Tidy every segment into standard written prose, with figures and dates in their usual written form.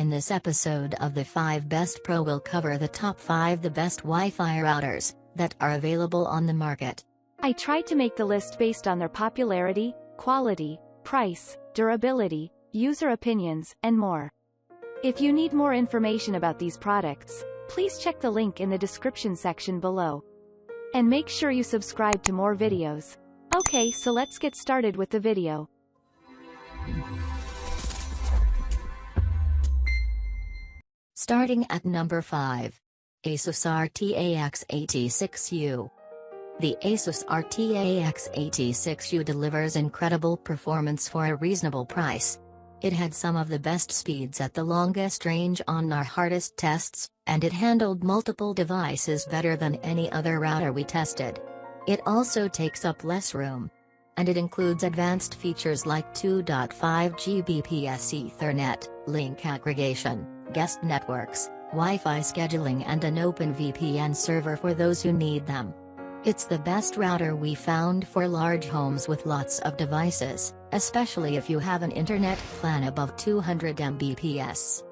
In this episode of the 5 Best Pro, we'll cover the top 5 the best Wi-Fi routers that are available on the market. I tried to make the list based on their popularity, quality, price, durability, user opinions, and more. If you need more information about these products, please check the link in the description section below. And make sure you subscribe to more videos. Okay, so let's get started with the video. Starting at number 5. Asus RT-AX86U. The Asus RT-AX86U delivers incredible performance for a reasonable price. It had some of the best speeds at the longest range on our hardest tests, and it handled multiple devices better than any other router we tested. It also takes up less room. And it includes advanced features like 2.5 Gbps Ethernet, link aggregation, guest networks, Wi-Fi scheduling, and an open VPN server for those who need them. It's the best router we found for large homes with lots of devices, especially if you have an internet plan above 200 Mbps.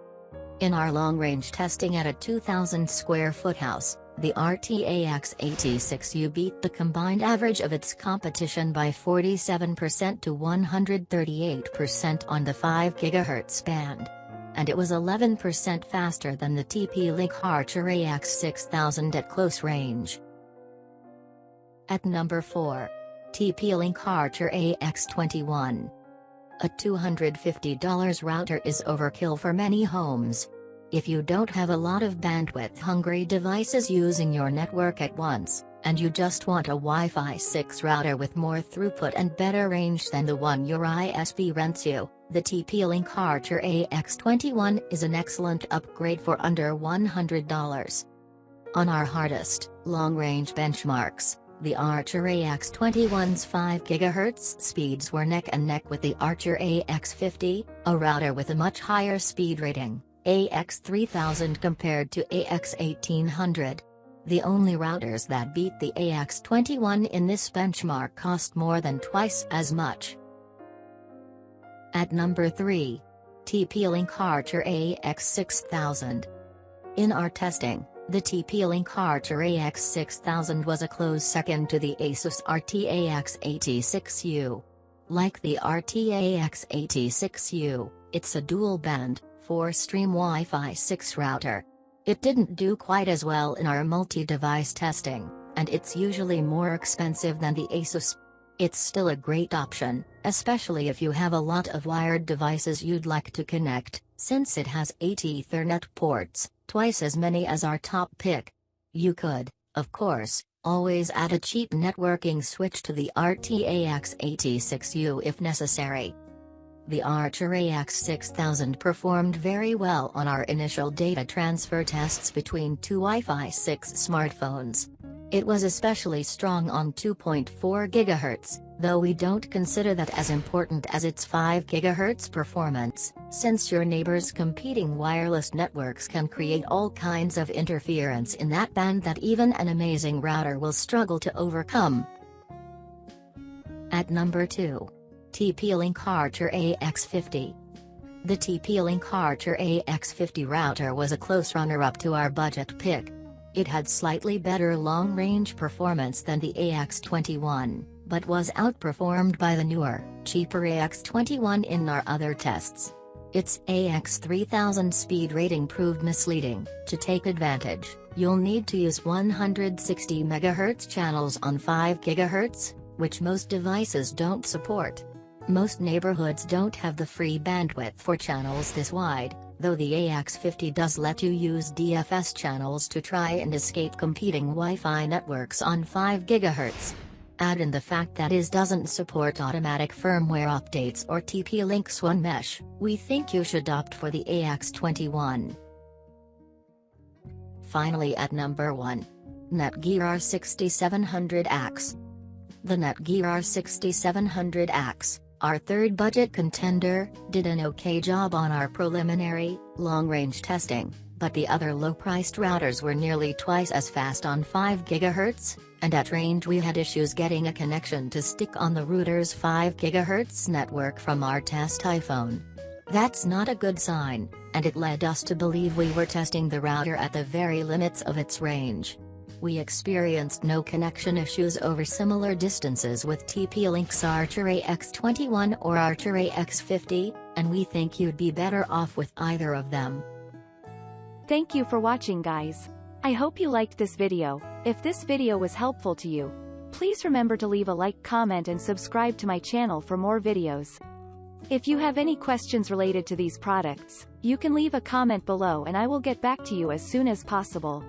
In our long-range testing at a 2,000 square foot house, the RT-AX86U beat the combined average of its competition by 47% to 138% on the 5 GHz band. And it was 11% faster than the TP-Link Rtax6000 at close range. At number 4. TP-Link Rtax21. A $250 router is overkill for many homes. If you don't have a lot of bandwidth-hungry devices using your network at once, and you just want a Wi-Fi 6 router with more throughput and better range than the one your ISP rents you, the TP-Link Rtax21 is an excellent upgrade for under $100. On our hardest, long-range benchmarks, the Rtax21's 5 GHz speeds were neck and neck with the AX50, a router with a much higher speed rating, AX3000 compared to AX1800. The only routers that beat the AX21 in this benchmark cost more than twice as much. At number 3. TP-Link Rtax6000. In our testing, the TP-Link Rtax6000 was a close second to the Asus RT-AX86U. Like the RT-AX86U, it's a dual-band, 4-stream Wi-Fi 6 router. It didn't do quite as well in our multi-device testing, and it's usually more expensive than the Asus. It's still a great option, especially if you have a lot of wired devices you'd like to connect, since it has 8 Ethernet ports, twice as many as our top pick. You could, of course, always add a cheap networking switch to the RT-AX86U if necessary. The Rtax6000 performed very well on our initial data transfer tests between two Wi-Fi 6 smartphones. It was especially strong on 2.4 GHz, though we don't consider that as important as its 5 GHz performance, since your neighbor's competing wireless networks can create all kinds of interference in that band that even an amazing router will struggle to overcome. At number 2. TP-Link Rtax50. The TP-Link Rtax50 router was a close runner-up to our budget pick. It had slightly better long-range performance than the AX21, but was outperformed by the newer, cheaper AX21 in our other tests. Its AX3000 speed rating proved misleading. To take advantage, you'll need to use 160 MHz channels on 5 GHz, which most devices don't support. Most neighborhoods don't have the free bandwidth for channels this wide, though the AX50 does let you use DFS channels to try and escape competing Wi-Fi networks on 5 GHz. Add in the fact that it doesn't support automatic firmware updates or TP-Link SWAN mesh, we think you should opt for the AX21. Finally at number 1. Netgear R6700AX. The Netgear R6700AX, our third budget contender, did an okay job on our preliminary, long-range testing, but the other low-priced routers were nearly twice as fast on 5 GHz, and at range we had issues getting a connection to stick on the router's 5 GHz network from our test iPhone. That's not a good sign, and it led us to believe we were testing the router at the very limits of its range. We experienced no connection issues over similar distances with TP-Link's Rtax21 or Rtax50, and we think you'd be better off with either of them. Thank you for watching, guys. I hope you liked this video. If this video was helpful to you, please remember to leave a like, comment and subscribe to my channel for more videos. If you have any questions related to these products, you can leave a comment below and I will get back to you as soon as possible.